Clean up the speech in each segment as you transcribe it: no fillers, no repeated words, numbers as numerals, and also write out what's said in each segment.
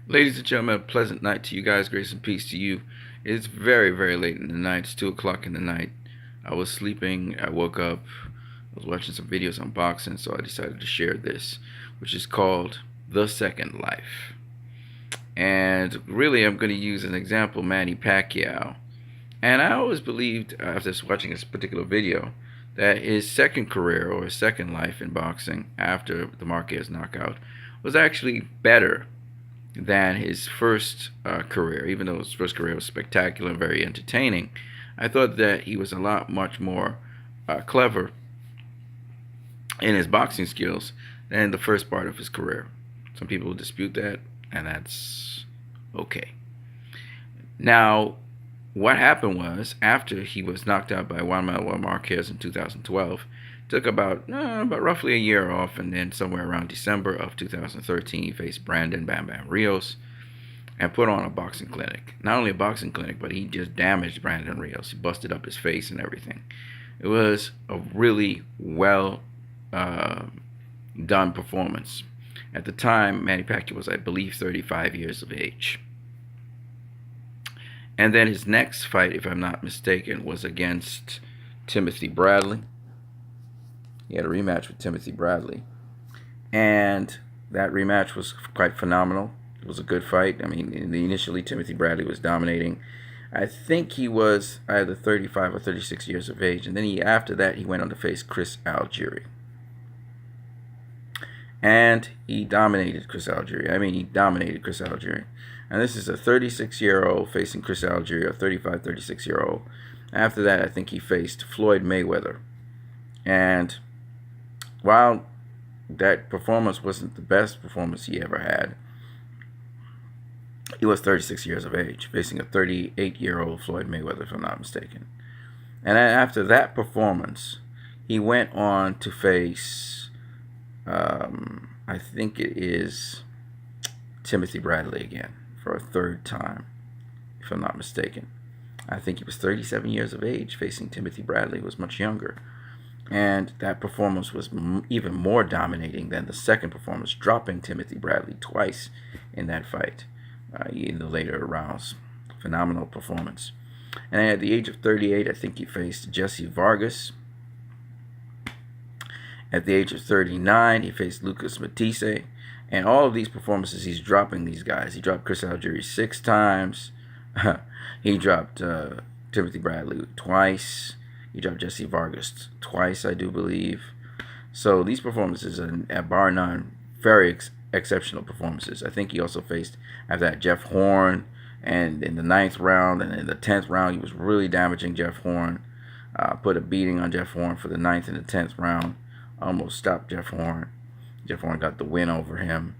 Ladies and gentlemen, a pleasant night to you guys. Grace and peace to you. It's very, very late in the night. It's 2 o'clock in the night. I was sleeping. I woke up. I was watching some videos on boxing, so I decided to share this, which is called The Second Life. And really, I'm going to use an example, Manny Pacquiao. And I always believed, after watching this particular video, that his second career or his second life in boxing after the Marquez knockout was actually better than his first career. Even though his first career was spectacular and very entertaining, I thought that he was a lot much more clever in his boxing skills than the first part of his career. Some people dispute that, and that's okay. Now, what happened was, after he was knocked out by Juan Manuel Marquez in 2012, took about roughly a year off, and then somewhere around December of 2013, he faced Brandon Bam Bam Rios and put on a boxing clinic. Not only a boxing clinic, but he just damaged Brandon Rios. He busted up his face and everything. It was a really well done performance. At the time, Manny Pacquiao was, I believe, 35 years of age. And then his next fight, if I'm not mistaken, was against Timothy Bradley. He had a rematch with Timothy Bradley. And that rematch was quite phenomenal. It was a good fight. I mean, initially, Timothy Bradley was dominating. I think he was either 35 or 36 years of age. And then after that, he went on to face Chris Algieri. And he dominated Chris Algieri. And this is a 36-year-old facing Chris Algieri, a 35, 36-year-old. After that, I think he faced Floyd Mayweather. And while that performance wasn't the best performance he ever had, he was 36 years of age, facing a 38-year-old Floyd Mayweather, if I'm not mistaken. And then after that performance, he went on to face, I think it is Timothy Bradley again for a third time, if I'm not mistaken. I think he was 37 years of age, facing Timothy Bradley, who was much younger. And that performance was even more dominating than the second performance, dropping Timothy Bradley twice in that fight in the later rounds. Phenomenal performance. And at the age of 38, I think he faced Jesse Vargas. At the age of 39, he faced Lucas Matisse. And all of these performances, he's dropping these guys. He dropped Chris Algieri 6 times. He dropped Timothy Bradley twice. He dropped Jesse Vargas twice, I do believe. So these performances are, bar none, very exceptional performances. I think he also faced, after that, Jeff Horn. And in the 9th round and in the 10th round, he was really damaging Jeff Horn. Put a beating on Jeff Horn for the 9th and the 10th round. Almost stopped Jeff Horn. Jeff Horn got the win over him.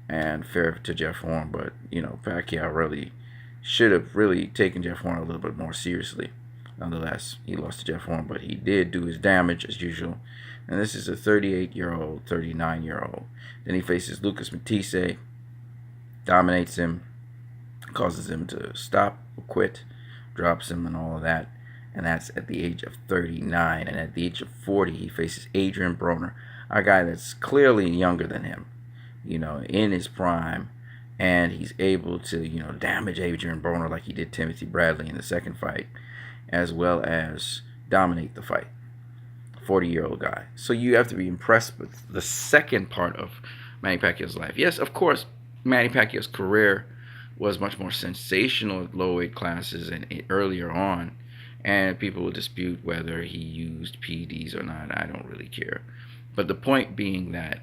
And fair to Jeff Horn. But, Pacquiao really should have really taken Jeff Horn a little bit more seriously. Nonetheless, he lost to Jeff Horn, but he did do his damage as usual. And this is a 38-year-old, 39-year-old. Then he faces Lucas Matisse, dominates him, causes him to stop or quit, drops him and all of that. And that's at the age of 39. And at the age of 40, he faces Adrian Broner, a guy that's clearly younger than him, in his prime. And he's able to, damage Adrian Broner like he did Timothy Bradley in the second fight, as well as dominate the fight. 40-year-old guy. So you have to be impressed with the second part of Manny Pacquiao's life. Yes, of course, Manny Pacquiao's career was much more sensational at low weight classes and earlier on. And people will dispute whether he used PEDs or not. I don't really care. But the point being that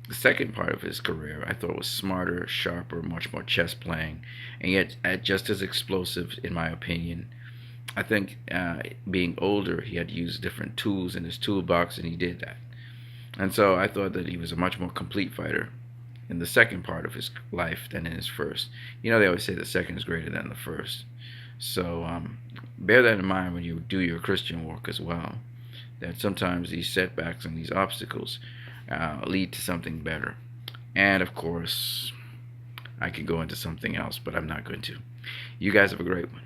the second part of his career, I thought, was smarter, sharper, much more chess playing, and yet just as explosive, in my opinion. I think being older, he had used different tools in his toolbox, and he did that. And so I thought that he was a much more complete fighter in the second part of his life than in his first. They always say the second is greater than the first. So bear that in mind when you do your Christian walk as well, that sometimes these setbacks and these obstacles lead to something better. And of course, I could go into something else, but I'm not going to. You guys have a great one.